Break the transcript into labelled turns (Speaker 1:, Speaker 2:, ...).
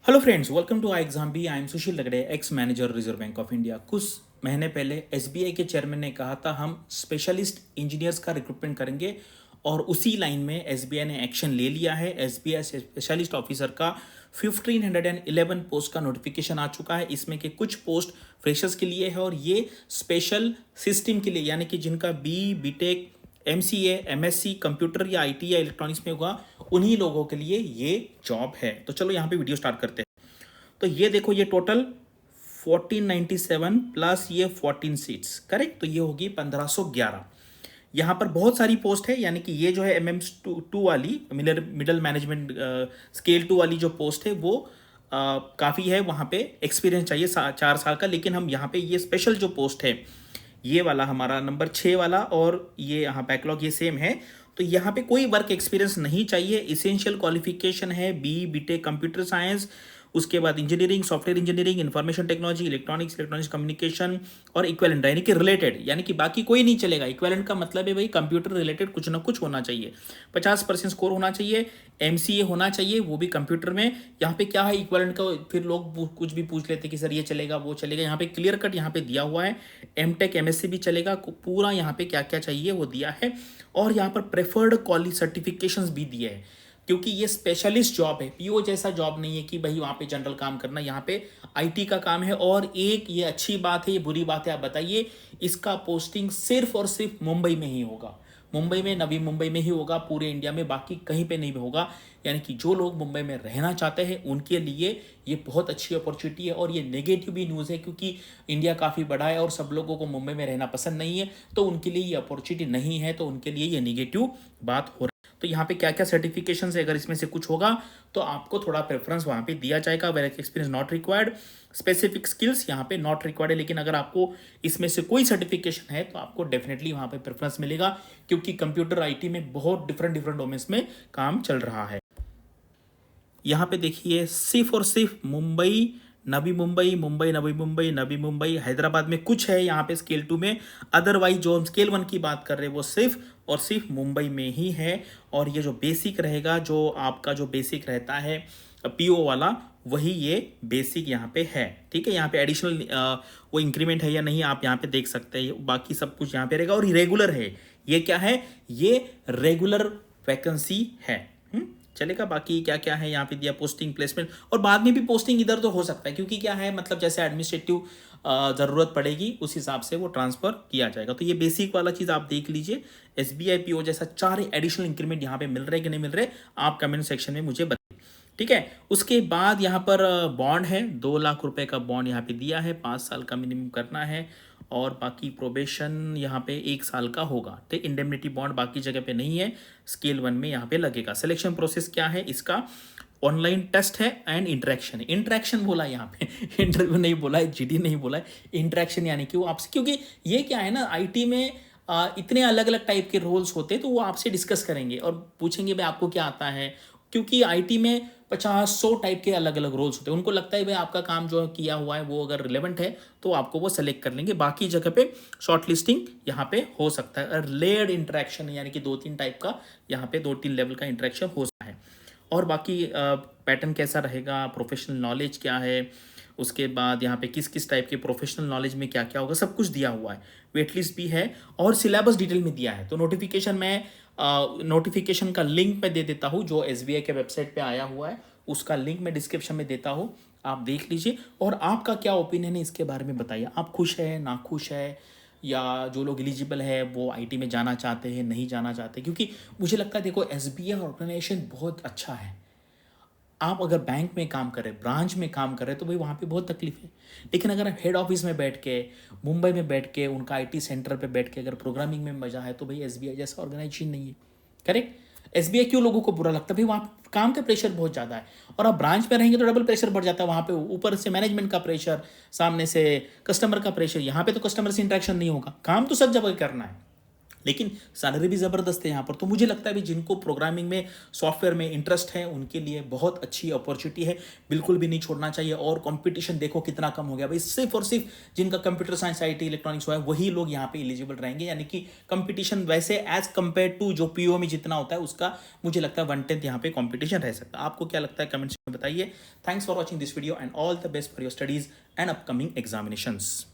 Speaker 1: Hello friends, welcome to ixamBee. I am Sushil Lagade, ex manager Reserve Bank of India. कुछ महीने पहले SBI के chairman ने कहा था हम स्पेशलिस्ट इंजीनियर्स का रिक्रूटमेंट करेंगे और उसी लाइन में एसबीआई ने एक्शन ले लिया है। एसबीआई स्पेशलिस्ट ऑफिसर का 1511 पोस्ट का नोटिफिकेशन आ चुका है। इसमें के कुछ पोस्ट फ्रेशर्स के लिए है और ये स्पेशल सिस्टम के लिए, यानी कि जिनका बीटेक, एमसीए, एमएससी कंप्यूटर या आईटी या इलेक्ट्रॉनिक्स में होगा, उन्हीं लोगों के लिए ये जॉब है। तो चलो यहाँ पे वीडियो स्टार्ट करते हैं। तो ये देखो, ये टोटल 1497 प्लस ये 14 सीट्स, करेक्ट। तो ये होगी 1511। यहाँ पर बहुत सारी पोस्ट है, यानी कि ये जो है MM2 वाली मिडल मैनेजमेंट स्केल 2 वाली जो पोस्ट है वो काफ़ी है। वहाँ पे एक्सपीरियंस चाहिए 4 साल का, लेकिन हम यहाँ पे ये स्पेशल जो पोस्ट है, ये वाला हमारा नंबर 6 वाला और ये यहाँ बैकलॉग ये सेम है। तो यहाँ पे कोई वर्क एक्सपीरियंस नहीं चाहिए। इसेंशियल क्वालिफिकेशन है बीटेक कंप्यूटर साइंस, उसके बाद engineering, software engineering, information technology, electronics communication और इक्वेलेंट, यानी कि रिलेटेड, यानी कि बाकी कोई नहीं चलेगा। इक्वेलेंट का मतलब है भाई कंप्यूटर रिलेटेड कुछ ना कुछ होना चाहिए। 50% स्कोर होना चाहिए। एमसीए होना चाहिए, वो भी कंप्यूटर में। यहाँ पे क्या है इक्वेलेंट का, फिर लोग कुछ भी पूछ लेते कि सर ये चलेगा वो चलेगा। यहाँ पे क्लियर कट यहाँ पे दिया हुआ है। एमटेक एमएससी भी चलेगा, पूरा यहाँ पे क्या क्या चाहिए वो दिया है। और यहाँ पर प्रेफर्ड क्वालिटी सर्टिफिकेशंस भी दिए हैं, क्योंकि ये स्पेशलिस्ट जॉब है। पीओ जैसा जॉब नहीं है कि भाई वहाँ पे जनरल काम करना, यहाँ पे आईटी का काम है। और एक ये अच्छी बात है, ये बुरी बात है, आप बताइए। इसका पोस्टिंग सिर्फ और सिर्फ मुंबई में ही होगा। मुंबई में, नवी मुंबई में ही होगा, पूरे इंडिया में बाकी कहीं पे नहीं होगा। यानी कि जो लोग मुंबई में रहना चाहते हैं उनके लिए ये बहुत अच्छी अपॉर्चुनिटी है। और ये नेगेटिव भी न्यूज़ है, क्योंकि इंडिया काफ़ी बड़ा है और सब लोगों को मुंबई में रहना पसंद नहीं है, तो उनके लिए ये अपॉर्चुनिटी नहीं है, तो उनके लिए ये नेगेटिव बात हो रही है। तो यहाँ पे क्या क्या सर्टिफिकेशन है, अगर इसमें से कुछ होगा तो आपको थोड़ा प्रेफरेंस वहाँ पे दिया जाएगा। Work experience not required, specific skills यहाँ पे नॉट रिक्वायर्ड है। लेकिन अगर आपको इसमें से कोई सर्टिफिकेशन है तो आपको डेफिनेटली वहाँ पे प्रेफरेंस मिलेगा, क्योंकि कंप्यूटर आईटी में बहुत डिफरेंट डोमेन्स में काम चल रहा है। यहाँ पे देखिए, सिर्फ और सिर्फ मुंबई, नवी मुंबई, मुंबई नवी मुंबई, नवी मुंबई, हैदराबाद में कुछ है यहाँ पे स्केल 2 में। अदरवाइज जो हम स्केल 1 की बात कर रहे हैं वो सिर्फ और सिर्फ मुंबई में ही है। और ये जो बेसिक रहेगा, जो आपका जो बेसिक रहता है पीओ वाला, वही ये बेसिक यहाँ पे है। ठीक है, यहाँ पे एडिशनल वो इंक्रीमेंट है या नहीं आप यहाँ पे देख सकते हैं। बाकी सब कुछ यहाँ पे रहेगा और रेगुलर है। ये क्या है, ये रेगुलर वैकेंसी है। चलेगा। बाकी क्या क्या है यहाँ पे दिया, पोस्टिंग, प्लेसमेंट, और बाद में भी पोस्टिंग इधर तो हो सकता है, क्योंकि क्या है मतलब जैसे एडमिनिस्ट्रेटिव ज़रूरत पड़ेगी उस हिसाब से वो ट्रांसफ़र किया जाएगा। तो ये बेसिक वाला चीज़ आप देख लीजिए। एसबीआई पीओ जैसा 4 एडिशनल इंक्रीमेंट यहाँ पे मिल रहे कि नहीं मिल रहे, आप कमेंट सेक्शन में मुझे बताइए। ठीक है। उसके बाद यहाँ पर बॉन्ड है, 2 लाख रुपए का बॉन्ड यहाँ पे दिया है, 5 साल का मिनिमम करना है। और बाकी प्रोबेशन यहाँ पे 1 साल का होगा। ठीक, इंडेमनिटी बॉन्ड बाकी जगह पे नहीं है, स्केल 1 में यहाँ पे लगेगा। सिलेक्शन प्रोसेस क्या है इसका, ऑनलाइन टेस्ट है एंड इंटरेक्शन बोला है यहाँ पे इंटरव्यू नहीं बोला है, जीडी नहीं बोला है, इंटरेक्शन, यानी कि वो आपसे, क्योंकि ये क्या है ना, आईटी में इतने अलग अलग टाइप के रोल्स होते हैं, तो वो आपसे डिस्कस करेंगे और पूछेंगे भाई आपको क्या आता है, क्योंकि आईटी में 50-100 टाइप के अलग अलग रोल्स होते हैं। उनको लगता है भाई आपका काम जो किया हुआ है वो अगर रिलेवेंट है तो आपको वो सेलेक्ट कर लेंगे। बाकी जगह पे शॉर्ट लिस्टिंग यहाँ पे हो सकता है। और लेयर्ड इंटरेक्शन, यानी कि 2-3 टाइप का यहाँ पे 2-3 लेवल का इंटरेक्शन हो सकता है। और बाकी पैटर्न कैसा रहेगा, प्रोफेशनल नॉलेज क्या है, उसके बाद यहाँ पे किस किस टाइप के प्रोफेशनल नॉलेज में क्या क्या होगा, सब कुछ दिया हुआ है। वेट लिस्ट भी है और सिलेबस डिटेल में दिया है। तो नोटिफिकेशन का लिंक मैं दे देता हूँ, जो एसबीआई के वेबसाइट पे आया हुआ है, उसका लिंक मैं डिस्क्रिप्शन में देता हूँ, आप देख लीजिए। और आपका क्या ओपिनियन है इसके बारे में बताइए। आप खुश है, नाखुश है, या जो लोग एलिजिबल है वो आईटी में जाना चाहते हैं, नहीं जाना चाहते। क्योंकि मुझे लगता है देखो, एसबीआई ऑर्गेनाइजेशन बहुत अच्छा है। आप अगर बैंक में काम करें, ब्रांच में काम करें, तो भाई वहाँ पे बहुत तकलीफ है। लेकिन अगर आप हेड ऑफिस में बैठ के, मुंबई में बैठ के, उनका आईटी सेंटर पे बैठ के अगर प्रोग्रामिंग में मजा है, तो भाई एसबीआई जैसा ऑर्गेनाइजेशन नहीं है। करेक्ट। एसबीआई क्यों लोगों को बुरा लगता है, भाई वहाँ काम का प्रेशर बहुत ज़्यादा है। और आप ब्रांच में रहेंगे तो डबल प्रेशर बढ़ जाता है। वहाँ पे ऊपर से मैनेजमेंट का प्रेशर, सामने से कस्टमर का प्रेशर। यहाँ पे तो कस्टमर से इंटरेक्शन नहीं होगा, काम तो सब जगह करना है, लेकिन सैलरी भी ज़बरदस्त है यहाँ पर। तो मुझे लगता है भी जिनको प्रोग्रामिंग में, सॉफ्टवेयर में इंटरेस्ट है, उनके लिए बहुत अच्छी अपॉर्चुनिटी है, बिल्कुल भी नहीं छोड़ना चाहिए। और कंपटीशन देखो कितना कम हो गया भाई, सिर्फ और सिर्फ जिनका कंप्यूटर साइंस, आईटी, इलेक्ट्रॉनिक्स हुआ है वही लोग यहाँ पे एलिजिबल रहेंगे। यानी कि कंपटीशन वैसे एज कंपेयर टू जो पीओ में जितना होता है उसका मुझे लगता है 1/10 यहाँ पे कंपटीशन रह सकता है। आपको क्या लगता है कमेंट्स में बताइए। Thanks for watching this video and all the best for your studies and upcoming examinations.